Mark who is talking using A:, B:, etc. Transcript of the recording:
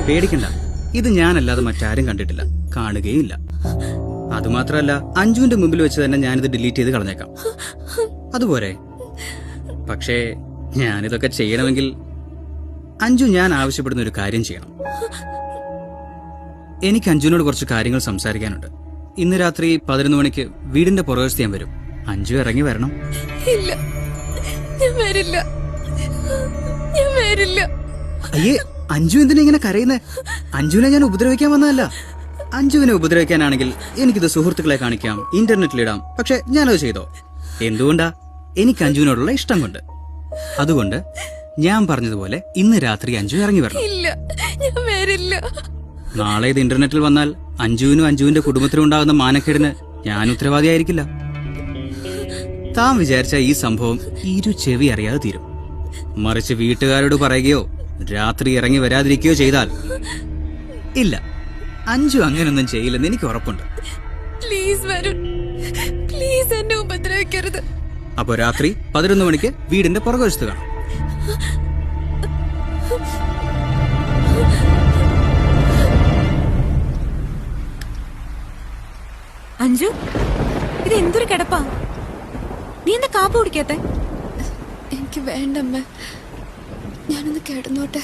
A: പേടിക്കണ്ട, ഇത് ഞാനല്ലാതെ മറ്റാരും കണ്ടിട്ടില്ല, കാണുകയില്ല. അതുമാത്രമല്ല, അഞ്ജുവിന്റെ മുമ്പിൽ വെച്ച് തന്നെ ഞാനിത് ഡിലീറ്റ് ചെയ്ത് കളഞ്ഞേക്കാം. അതുപോരെ? പക്ഷേ ഞാനിതൊക്കെ ചെയ്യണമെങ്കിൽ അഞ്ജു ഞാൻ ആവശ്യപ്പെടുന്ന ഒരു കാര്യം ചെയ്യണം. എനിക്ക് അഞ്ജുവിനോട് കുറച്ച് കാര്യങ്ങൾ സംസാരിക്കാനുണ്ട്. ഇന്ന് രാത്രി 11 മണിക്ക് വീടിന്റെ പുറകുവശത്ത് ഞാൻ വരും. അഞ്ജു ഇറങ്ങി വരണം.
B: ഇല്ല, ഞാൻ വരില്ല, ഞാൻ വരില്ല.
A: അയ്യേ, അഞ്ജു എന്തിനാ ഇങ്ങനെ കരയുന്നേ? അഞ്ജുവിനെ ഞാൻ ഉപദ്രവിക്കാൻ വന്നതല്ല. അഞ്ജുവിനെ ഉപദ്രവിക്കാനാണെങ്കിൽ എനിക്കിത് സുഹൃത്തുക്കളെ കാണിക്കാം, ഇന്റർനെറ്റിലിടാം. പക്ഷെ ഞാനത് ചെയ്തോ? എന്തുകൊണ്ടാ? എനിക്ക് അഞ്ജുവിനോടുള്ള ഇഷ്ടം കൊണ്ട്. അതുകൊണ്ട് ഞാൻ പറഞ്ഞതുപോലെ ഇന്ന് രാത്രി അഞ്ജു ഇറങ്ങി വരണം.
B: ഇല്ല, ഞാൻ വരില്ല.
A: നാളെ ഇത് ഇന്റർനെറ്റിൽ വന്നാൽ അഞ്ജുവിനും അഞ്ജുവിന്റെ കുടുംബത്തിനും ഉണ്ടാകുന്ന മാനക്കേടിന് ഞാൻ ഉത്തരവാദിയായിരിക്കില്ല. താൻ വിചാരിച്ച ഈ സംഭവം ഇരു ചെവി അറിയാതെ തീരും. മറിച്ച് വീട്ടുകാരോട് പറയുകയോ രാത്രി ഇറങ്ങി വരാതിരിക്കുകയോ ചെയ്താൽ ഇല്ല, അഞ്ജു അങ്ങനൊന്നും ചെയ്യില്ലെന്ന് എനിക്ക് ഉറപ്പുണ്ട്.
B: പ്ലീസ് വരുൺ, പ്ലീസ് എന്നെ ഉപദ്രവിക്കരുത്.
A: അപ്പൊ രാത്രി 11 മണിക്ക് വീടിന്റെ പുറകുവശത്ത് കാണാം.
B: അഞ്ജു, ഇത് എന്തൊരു കിടപ്പാ? നീ എന്താ കാപ്പ് കുടിക്കാത്തെ? എനിക്ക് വേണ്ടമ്മ, ഞാനൊന്ന് കിടന്നോട്ടെ.